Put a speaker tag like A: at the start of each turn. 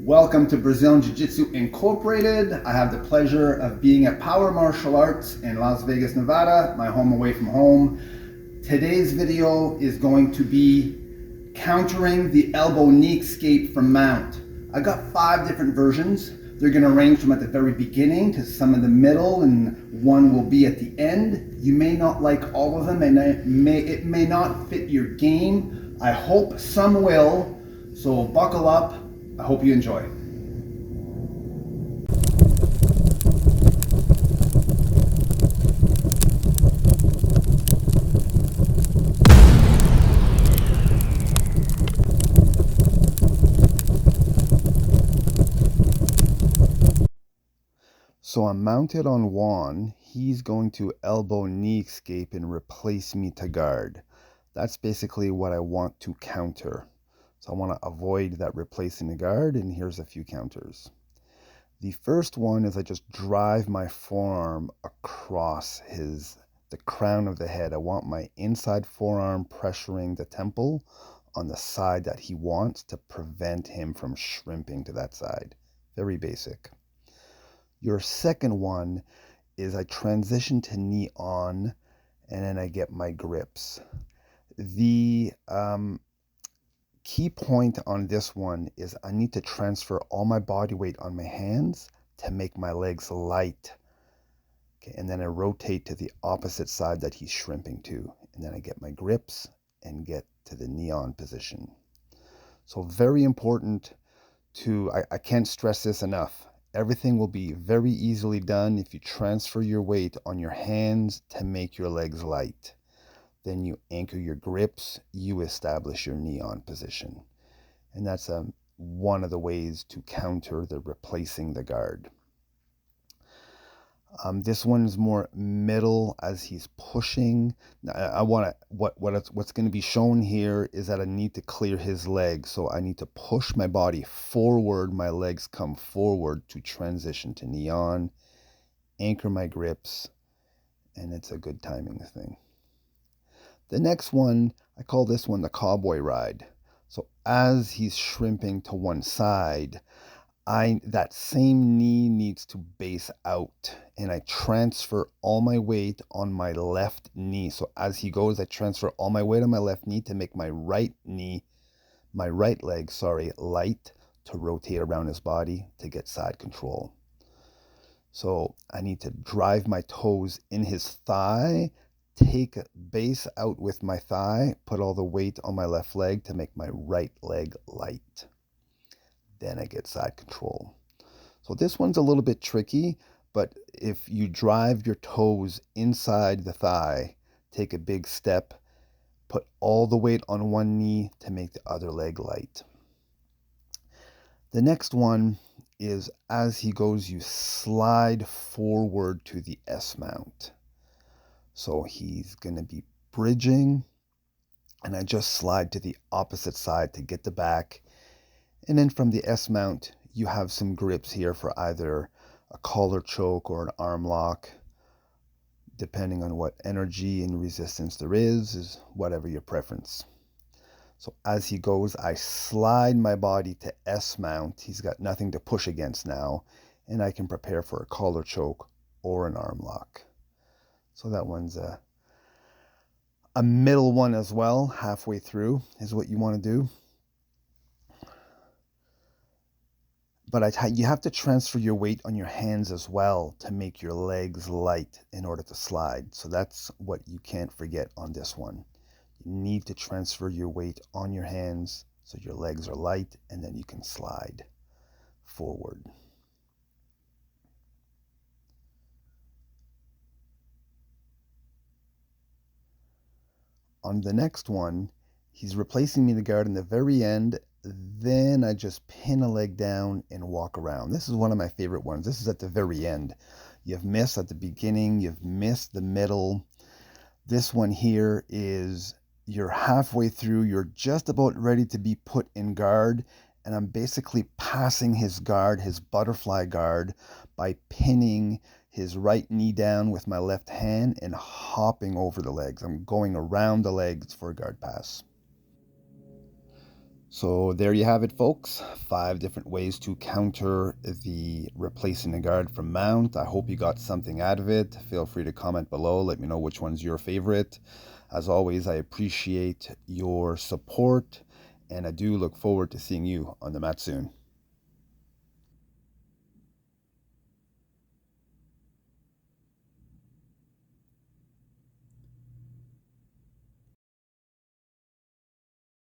A: Welcome to Brazilian Jiu-Jitsu Incorporated. I have the pleasure of being at Power Martial Arts in Las Vegas, Nevada, my home away from home. Today's video is going to be countering the elbow knee escape from mount. I got 5 different versions. They're going to range from at the very beginning to some in the middle, and one will be at the end. You may not like all of them, and it may not fit your game. I hope some will, so buckle up. I hope you enjoy. So I'm mounted on Juan. He's going to elbow knee escape and replace me to guard. That's basically what I want to counter. So I want to avoid that replacing the guard, and here's a few counters. The first one is I just drive my forearm across the crown of the head. I want my inside forearm pressuring the temple on the side that he wants to prevent him from shrimping to that side. Very basic. Your second one is I transition to knee on, and then I get my grips. The key point on this one is I need to transfer all my body weight on my hands to make my legs light. Okay, and then I rotate to the opposite side that he's shrimping to, and then I get my grips and get to the knee on position. So very important I can't stress this enough. Everything will be very easily done if you transfer your weight on your hands to make your legs light. Then you anchor your grips, you establish your knee on position. And that's one of the ways to counter the replacing the guard. This one is more middle as he's pushing. What's going to be shown here is that I need to clear his legs. So I need to push my body forward. My legs come forward to transition to knee on, anchor my grips, and it's a good timing thing. The next one, I call this one the cowboy ride. So as he's shrimping to one side, that same knee needs to base out, and I transfer all my weight on my left knee. So as he goes, I transfer all my weight on my left knee to make my right leg, light, to rotate around his body to get side control. So I need to drive my toes in his thigh, take base out with my thigh, put all the weight on my left leg to make my right leg light. Then I get side control. So this one's a little bit tricky, but if you drive your toes inside the thigh, take a big step, put all the weight on one knee to make the other leg light. The next one is as he goes, you slide forward to the S mount. So he's going to be bridging, and I just slide to the opposite side to get the back. And then from the S mount, you have some grips here for either a collar choke or an arm lock, depending on what energy and resistance there is whatever your preference. So as he goes, I slide my body to S mount. He's got nothing to push against now, and I can prepare for a collar choke or an arm lock. So that one's a middle one as well. Halfway through is what you want to do. But you have to transfer your weight on your hands as well to make your legs light in order to slide. So that's what you can't forget on this one. You need to transfer your weight on your hands so your legs are light, and then you can slide forward. On the next one, he's replacing me the guard in the very end. Then I just pin a leg down and walk around. This is one of my favorite ones. This is at the very end. You've missed at the beginning. You've missed the middle. This one here is you're halfway through. You're just about ready to be put in guard. And I'm basically passing his guard, his butterfly guard, by pinning his right knee down with my left hand and hopping over the legs. I'm going around the legs for a guard pass. So there you have it, folks. 5 different ways to counter the replacing the guard from mount. I hope you got something out of it. Feel free to comment below. Let me know which one's your favorite. As always, I appreciate your support, and I do look forward to seeing you on the mat soon.